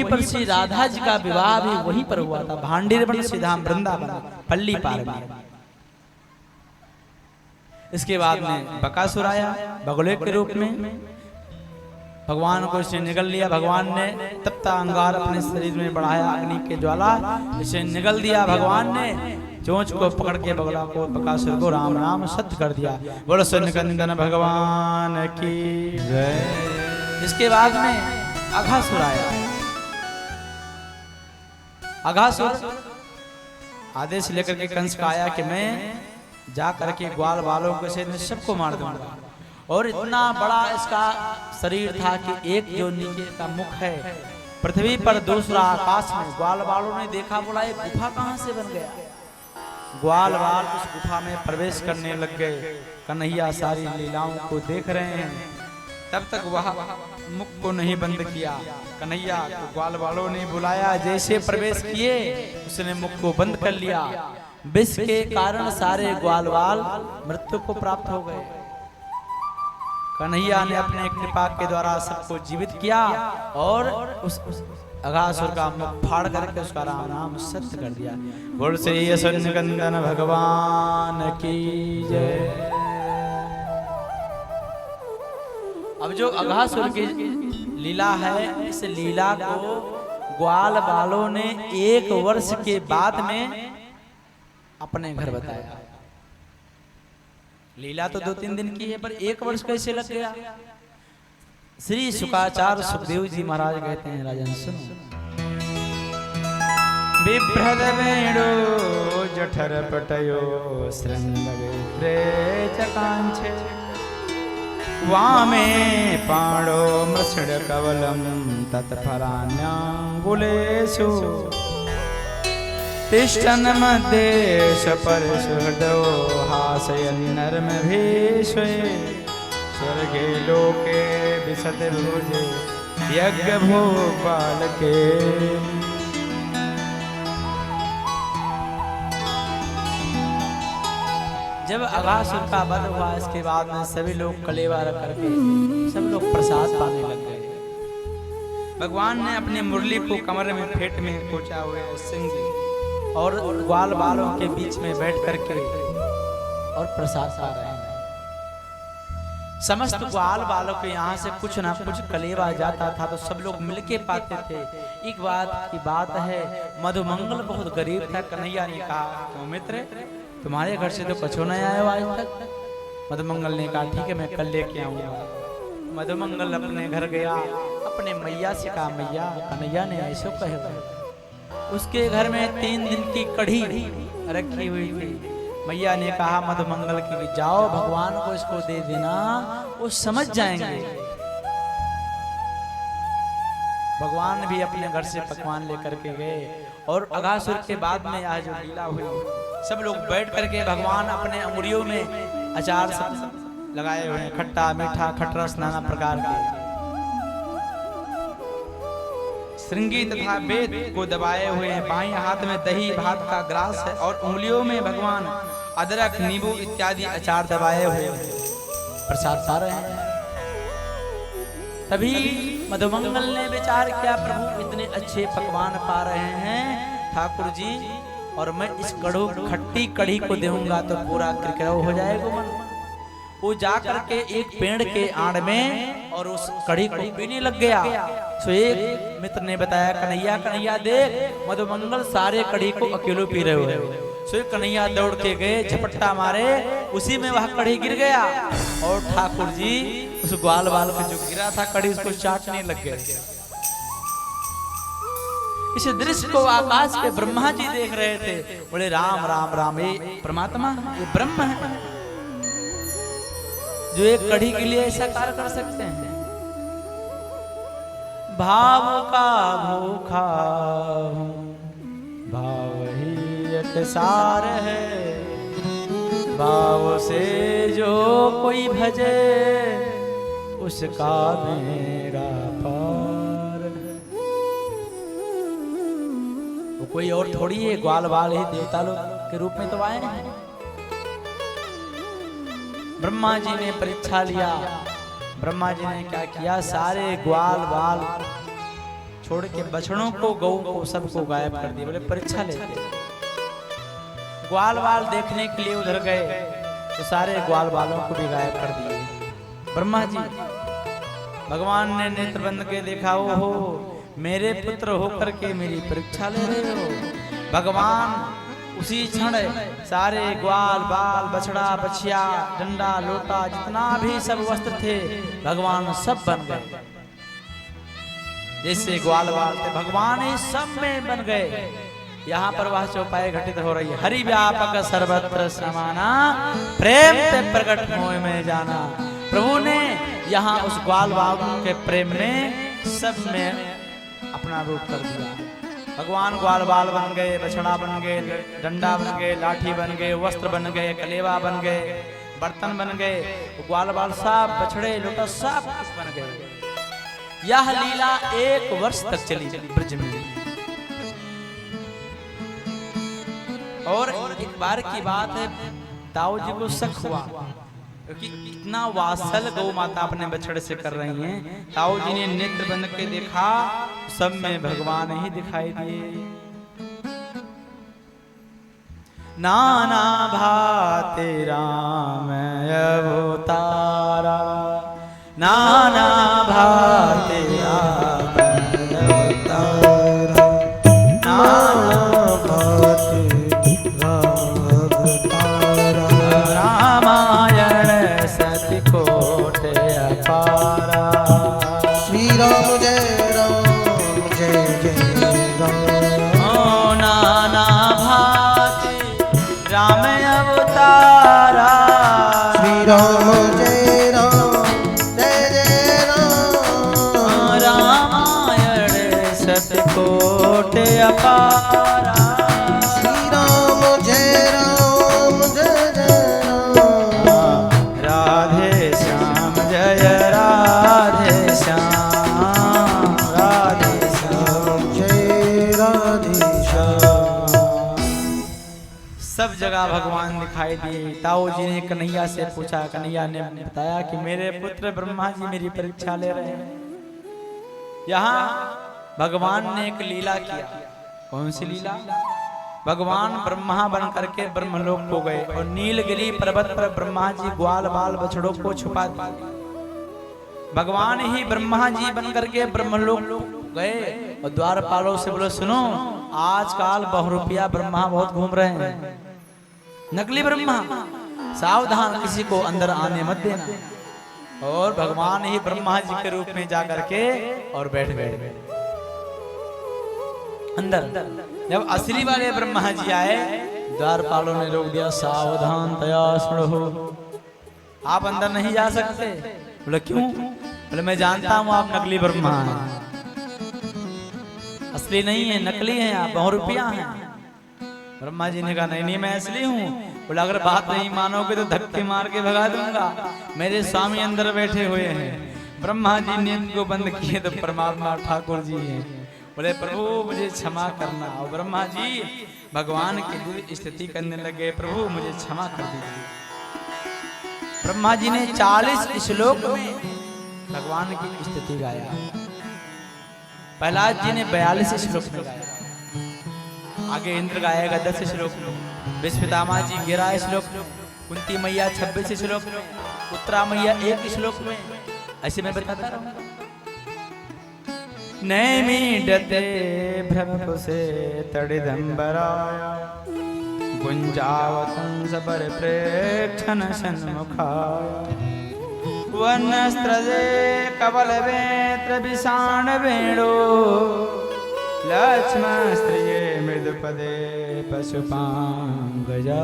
पर श्री राधा जी का विवाह भी वहीं पर हुआ था, भांडेरवन श्रीधाम वृंदावन पल्ली पार में। इसके बाद में बकासुर आया बगुले के रूप में, भगवान को इसने निगल लिया। भगवान ने तप्ता अंगार अपने शरीर में बढ़ाया, अग्नि के ज्वाला इसे निगल दिया। भगवान ने चोंच को पकड़ के बगला को बकासुर को राम राम सत्य कर दिया। बोलो सन्निकंदन भगवान की जय। इसके बाद में अघासुर आया। अघासुर आदेश लेकर के कंस का आया कि मैं जा करके ग्वाल बालों के से सबको मार दूंगा। और इतना बड़ा इसका शरीर था कि एक जो नीचे का मुख है पृथ्वी पर, दूसरा आकाश में। ग्वाल बालों ने देखा, बोला ये गुफा कहां से बन गया। ग्वाल बाल उस गुफा में प्रवेश करने लग गए। कन्हैया सारी लीलाओं को देख रहे हैं, तब तक वह मुख को नहीं बंद किया। कन्हैया को ग्वाल बालों ने बुलाया, जैसे प्रवेश किए उसने मुख को बंद कर लिया। विष के कारण सारे ग्वाल बाल मृत्यु को प्राप्त हो गए। कन्हैया ने अपने कृपा के द्वारा सबको जीवित किया और उस अघासुर का मुख फाड़ करके उसका राम नाम सत्य कर दिया। बोल से सन्निकंदन भगवान की जय। अब जो अघासुर की लीला है, इस लीला को ग्वाल बालों ने 1 वर्ष के बाद में अपने घर बताया। लीला तो 2-3 दिन की है, पर 1 वर्ष कैसे लग गया। श्री शुकाचार्य सुखदेव जी महाराज कहते हैं, राजन सुनो। बिभ्रद वेणु जठर पटयो श्रृंग चकांछे वामे पाणो मृषण कवलम तत्फलान्यांगुलेषु तिष्ठन् मध्येश परिशुहृदो हासयन् नर्मभीष्वे स्वर्गे लोके विशति भुजे यज्ञ भोग बालके। जब अघासुर का वध हुआ, इसके बाद में सभी लोग कलेवा रख करके सब लोग प्रसाद पाने लग गए। भगवान ने अपनी मुरली को कमर में फेंट में कोचा हुए सिंह और ग्वाल बालों के बीच में बैठ करके और प्रसाद पा रहे हैं। समस्त ग्वाल बालों के यहाँ से कुछ ना कुछ कलेवा जाता था तो सब लोग मिलके पाते थे। एक बात की बात है, मधुमंगल बहुत गरीब था। कन्हैया ने कहा, क्यों मित्र तुम्हारे घर से तो कछो नहीं आया आज तक। मधुमंगल ने कहा, ठीक है मैं कल लेके आऊंगा। मधुमंगल अपने घर गया, अपने मैया से कहा, मैया कन्हैया ने ऐसे कहे। उसके घर में 3 दिन की कढ़ी रखी हुई थी। मैया ने कहा मधुमंगल की, जाओ भगवान को इसको दे देना, वो समझ जाएंगे। भगवान भी अपने घर से पकवान लेकर के गए और अघासुर के बाद में यह जो लीला हुई, सब लोग बैठ करके भगवान अपने अंगुलियों में अचार सब लगाए हुए हैं, खट्टा मीठा खटरस नाना प्रकार के। श्रृंगी तथा वेद को दबाए हुए हैं। बाएं हाथ में दही भात का ग्रास है और उंगलियों में भगवान अदरक नींबू इत्यादि अचार दबाए हुए प्रसाद पा रहे हैं। तभी मधुमंगल ने विचार किया, प्रभु इतने अच्छे पकवान पा रहे हैं ठाकुर जी, और मैं इस खट्टी कढ़ी को दूंगा तो पूरा किरकिराव हो जाएगा मन। वो जाकर के एक पेड़ के आड़ में और उस कढ़ी को पीने लग गया। सो एक मित्र ने बताया, कन्हैया कन्हैया देख मधुमंगल सारे कढ़ी को अकेले पी रहे हो। सो कन्हैया दौड़ के गए, झपट्टा मारे, उसी में वह कढ़ी गिर गया और ठाकुर जी उस ग्वाल बाल पे जो गिरा था कढ़ी उसको चाटने लग गए। इस दृश्य को आकाश के ब्रह्मा जी देख रहे थे। बोले राम राम राम, ये परमात्मा ये ब्रह्म है जो एक कढ़ी के लिए ऐसा कार्य कर सकते हैं। भाव का भूखा हूँ, भाव ही एक सार है, भाव से जो कोई भजे उसका मेरा पार है। वो कोई और थोड़ी है, ग्वाल बाल ही देवता लोग के रूप में तो आए हैं। ब्रह्मा जी ने परीक्षा लिया। ब्रह्मा जी ने क्या किया, सारे ग्वाल बाल छोड़ के बछड़ों को, गऊ को, सबको गायब कर दिया। बोले परीक्षा लेते। ग्वाल बाल देखने के लिए उधर गए तो सारे ग्वाल बालों को भी गायब कर दिए। ब्रह्मा जी भगवान ने नेत्र बंद के देखा, ओ हो मेरे पुत्र होकर के मेरी परीक्षा ले रहे हो। भगवान उसी क्षण सारे ग्वाल बाल, बछड़ा, बछिया, डंडा, लोटा, जितना भी सब वस्त्र थे भगवान सब बन गए। जैसे ग्वाल बाल थे भगवान ही सब में बन गए। यहाँ पर वह चौपाई घटित हो रही है। हरि व्यापक सर्वत्र समाना, प्रेम ते प्रकट मोह में जाना। प्रभु ने यहाँ उस ग्वाल बालों के प्रेम में सब में अपना रूप कर दिया। भगवान ग्वाल बाल बन गए, बछड़ा बन गए, डंडा बन गए, लाठी बन गए, वस्त्र बन गए, कलेवा बन गए, बर्तन बन गए। ग्वाल बाल सब, बछड़े, लोटा सब कुछ बन गए। यह लीला 1 वर्ष तक चली ब्रज में। और एक बार की बात है, ताऊ जी को शक हुआ क्योंकि इतना वात्सल गौ माता अपने बछड़े से कर रही हैं। ताऊ जी ने नेत्र बंद के देखा, सब में भगवान ही दिखाई दिए। नाना भाते राम अवतारा, नाना भाते राम अवतारा, नाना भगवान दिखाई दिए। ताऊ जी ने कन्हैया से पूछा, कन्हैया ने बताया कि मेरे पुत्र ब्रह्मा जी मेरी परीक्षा ले रहे हैं। यहाँ भगवान ने एक लीला किया। कौन सी लीला? भगवान ब्रह्मा बन करके ब्रह्मलोक को गए और नीलगिरी पर्वत पर ब्रह्मा जी ग्वाल बाल बछड़ों को छुपा दिए। भगवान ही ब्रह्मा जी बन करके ब्रह्मलोक गए और द्वारपालों से बोले, सुनो आजकल बहुरूपिया ब्रह्मा बहुत घूम रहे हैं, नकली ब्रह्मा, सावधान, किसी को अंदर आने मत देना। और भगवान ही ब्रह्मा जी के रूप में जाकर के और बैठ गए अंदर। जब असली वाले ब्रह्मा जी आए, द्वारपालों ने रोक दिया, सावधान तया सुनो, आप अंदर नहीं जा सकते। बोले क्यों? बोले मैं जानता हूं आप नकली ब्रह्मा हैं, असली नहीं है, नकली हैं आप, बहुरूपिया हैं। ब्रह्मा जी ने कहा नहीं नहीं मैं असली हूँ। बोला अगर बात नहीं मानोगे तो धक्के मार के भगा दूंगा, मेरे स्वामी अंदर बैठे हुए हैं। ब्रह्मा जी ने इनको बंद किए तो परमात्मा ठाकुर जी हैं। बोले प्रभु मुझे क्षमा करना। और ब्रह्मा जी भगवान की स्तुति करने लगे, प्रभु मुझे क्षमा कर दीजिए। ब्रह्मा जी ने 40 श्लोक में भगवान की स्तुति गाया। प्रहलाद जी ने 42 श्लोक में गाया। आगे इंद्र गाएगा 10 श्लोक में, विश्वपितामह जी 11 श्लोक, कुंती मैया 26 श्लोक में, उत्तरा मैया 1 श्लोक में। ऐसे मैं बताता रहूंगा। नैमीडते भ्रमपुसे तड़िदंबराया, गुंजावतंस पर प्रेक्षण सन्मुखाया, वनस्त्रजे कवल वेत्र विषाण वेणो, लक्ष्मण स्त्रिये मृदुपदे पशुपांगजा।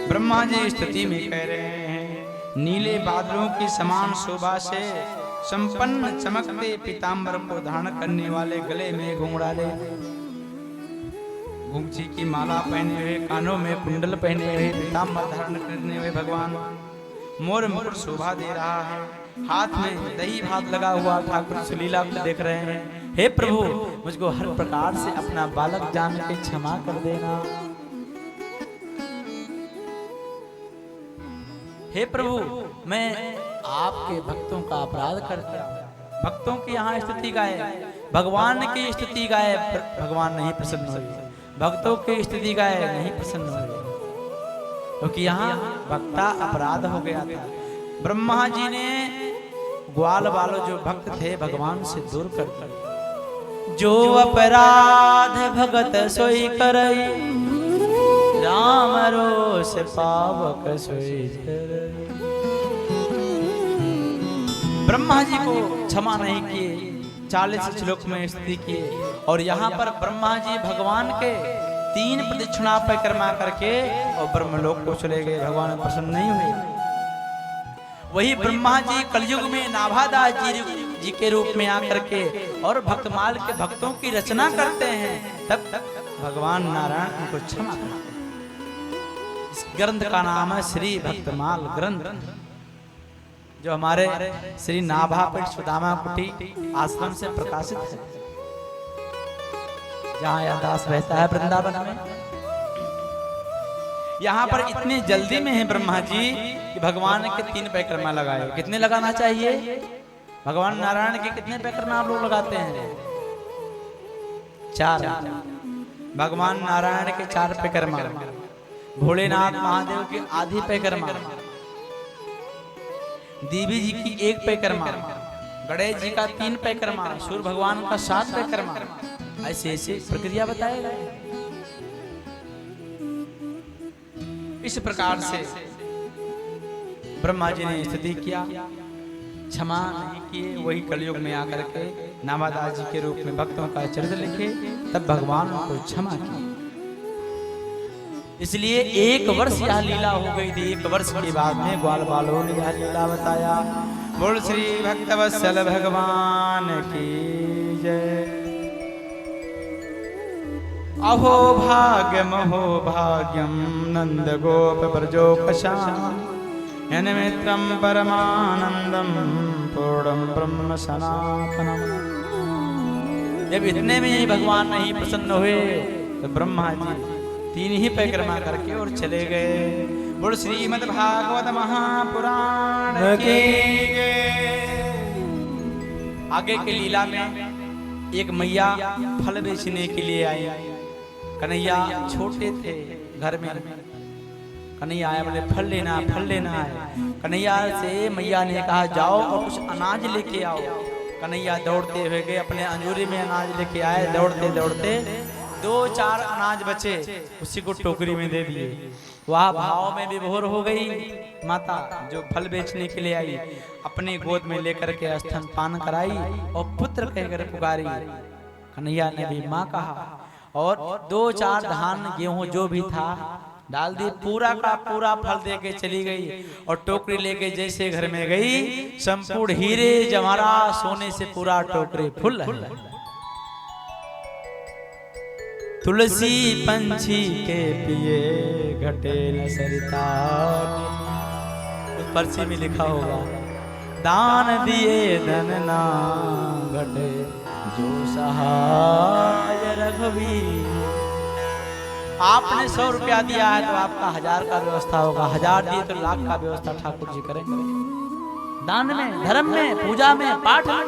ब्रह्मा जी स्तुति में कह रहे हैं, नीले बादलों की समान शोभा से संपन्न चमकते पीतांबर को धारण करने वाले, गले में घुंघराले घुंघची की माला पहने हुए, कानों में कुंडल पहने हुए, पीतांबर धारण करने हुए भगवान मोर मोर शोभा दे रहा है। हाथ में दही भात लगा हुआ ठाकुर सुलीला को देख रहे हैं। हे प्रभु मुझको हर प्रकार से अपना बालक जान के क्षमा कर देना। हे प्रभु मैं आपके भक्तों का अपराध कर दिया, भक्तों की यहाँ स्तुति गाए, भगवान की स्तुति गाए, भगवान नहीं प्रसन्न हुए, भक्तों की स्तुति गाए नहीं प्रसन्न हुए, क्योंकि यहाँ भक्ता अपराध हो गया था। ब्रह्मा जी ने ग्वाल बालो जो भक्त थे भगवान से दूर कर दिए। जो अपराध भगत सोई करई, राम रोष पावक सोई करई। ब्रह्मा जी को क्षमा नहीं किए, 40 श्लोक में स्तुति किए, और यहाँ पर ब्रह्मा जी भगवान के 3 प्रदक्षिणा परिक्रमा करके और ब्रह्मलोक को चले गए, भगवान प्रसन्न नहीं हुए। वही ब्रह्मा जी कलयुग में नाभादास जी के रूप में आकर के और भक्तमाल के भक्तों की रचना करते हैं, तब भगवान नारायण उनको क्षमा करते हैं। इस ग्रंथ का नाम है श्री भक्तमाल ग्रंथ, जो हमारे श्री नाभापीठ सुदामा कुटी आश्रम से प्रकाशित है, जहाँ यह दास बहता है वृंदावन में। यहाँ पर इतनी जल्दी में है ब्रह्मा जी कि भगवान के 3 परिक्रमा लगाए। कितने लगाना चाहिए? भगवान नारायण के कितने परिक्रमा आप लोग लगाते हैं? 4। भगवान नारायण के 4 परिक्रमा, भोलेनाथ महादेव के आधी परिक्रमा, देवी जी की 1 परिक्रमा, गणेश जी का 3 परिक्रमा, सूर्य भगवान का 7 परिक्रमा, ऐसे ऐसे प्रक्रिया बताएगा। इस प्रकार से ब्रह्मा जी ने स्तुति किया, क्षमा नहीं किए, वही कलयुग में आकर के नाभादास जी के रूप में भक्तों का चरित्र लिखे, तब भगवान को क्षमा की। इसलिए 1 वर्ष यह लीला हो गई थी। 1 वर्ष के बाद में ग्वाल बालों ने यह लीला बताया। बोल श्री भक्तवत्सल भगवान की जय। अहो भाग्यम अहो भाग्यम नंद गोप ब्रजोपशाम यनमित्रम परमानंदम पूर्णम ब्रह्म सनातनम। जब इतने में ही भगवान नहीं प्रसन्न हुए तो ब्रह्मा जी 3 ही परिक्रमा करके और चले गए। बोल श्रीमद् भागवत महापुराण की आगे के लीला में एक मैया फल बेचने के लिए आई। कन्हैया छोटे थे घर में, कन्हैया आया, बोले फल लेना है। कन्हैया से मैया ने कहा जाओ और कुछ अनाज लेके आओ। कन्हैया दौड़ते हुए गए, अपने अंजूरी में अनाज लेके आए। दौड़ते दौड़ते 2-4 अनाज बचे, उसी को टोकरी में दे दिए। वह भाव में विभोर हो गई माता जो फल बेचने के लिए आई, अपने गोद में लेकर के स्तनपान कराई और पुत्र कहकर पुकारी। कन्हैया ने भी माँ कहा और 2-4 धान गेहूं जो भी था डाल दी, पूरा का पूरा फल दे के चली गई। और टोकरी लेके जैसे घर में गई, संपूर्ण हीरे जवाहरात सोने से पूरा टोकरी फुल है। तुलसी पंछी के पिए घटे न सरिता। उस पर्ची में लिखा होगा दान दिए धन ना घटे जो सहाय रघुवीर। आपने 100 रुपया दिया है तो आपका 1000 का व्यवस्था होगा, 1000 दिए तो लाख का व्यवस्था ठाकुर जी करेंगे। दान में, धर्म में, पूजा में, पाठ में।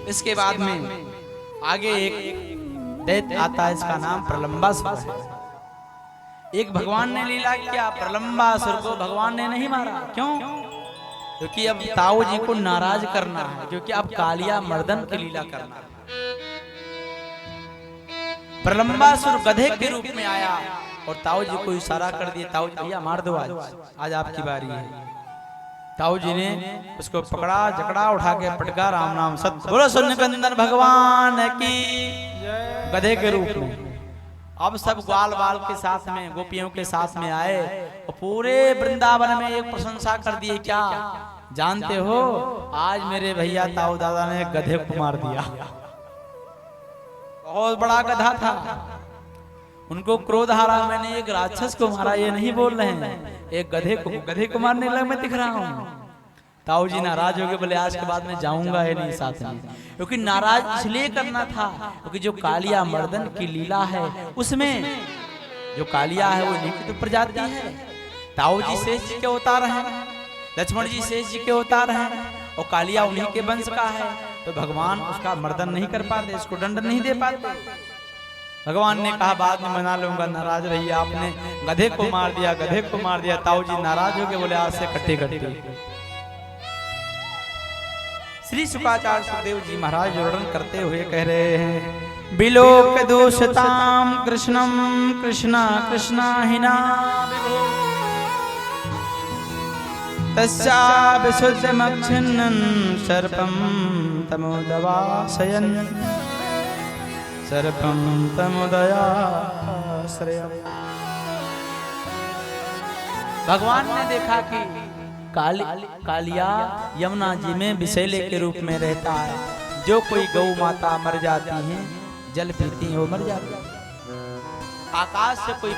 इसके बाद में आगे एक दैत्य आता है, इसका नाम प्रलंबासुर है। एक भगवान ने लीला किया, प्रलंबासुर को भगवान ने नहीं मारा। क्यों? क्योंकि अब ताऊ जी को नाराज करना है, क्योंकि अब कालिया मर्दन की लीला करना है। प्रलंबासुर गधे के रूप में आया और ताऊ जी को इशारा कर दिया, ताऊ जी भैया मार दो, आज आपकी बारी है। ताऊ जी ने उसको पकड़ा, जकड़ा, उठा के पटका, राम नाम सत्य बोलो सुनकंदन भगवान की गधे के रूप में। अब सब ग्वाल बाल के साथ में, गोपियों के साथ में आए और पूरे वृंदावन में एक प्रशंसा कर दिए। क्या जानते हो, आज मेरे भैया ताऊ दादा ने गधे को मार दिया। बहुत बड़ा गधा था, उनको क्रोध आ रहा, मैंने एक राक्षस को मारा, ये नहीं बोल रहे हैं, एक गधे को मारने लगा मैं दिख रहा हूँ। ताऊ जी नाराज हो गए, बोले आज के बाद मैं जाऊंगा ही नहीं साथ में। क्योंकि नाराज इसलिए करना था क्योंकि जो कालिया मर्दन की लीला है उसमें जो कालिया है वो इन्हीं की तो प्रजाति है। ताऊ जी शेष जी के अवतार हैं, लक्ष्मण जी शेष जी के अवतार हैं और कालिया उन्हीं के वंश का है, तो भगवान उसका मर्दन नहीं कर पाते, इसको दंड नहीं दे पाते। भगवान ने कहा बाद में मना लूंगा, नाराज रहिए, आपने गधे को मार दिया, गधे को मार दिया। ताऊ जी नाराज हो गए, बोले आज से कट्टे कट्टे। श्री शुकाचार्य सुखदेव जी महाराज वर्णन करते हुए कह रहे हैं, बिलोक दोषताम कृष्णम कृष्णा कृष्णा हिना तस्या विशुद्धमक्षिन्नं सर्पं तमोदवासयन् सर्पं तमोदयाश्रयम्। भगवान ने देखा कि कालिया यमुना जी में विषैले के रूप में रहता है। जो कोई गौ माता मर जाती है, जल पीती है, वो मर जाती है। आकाश से कोई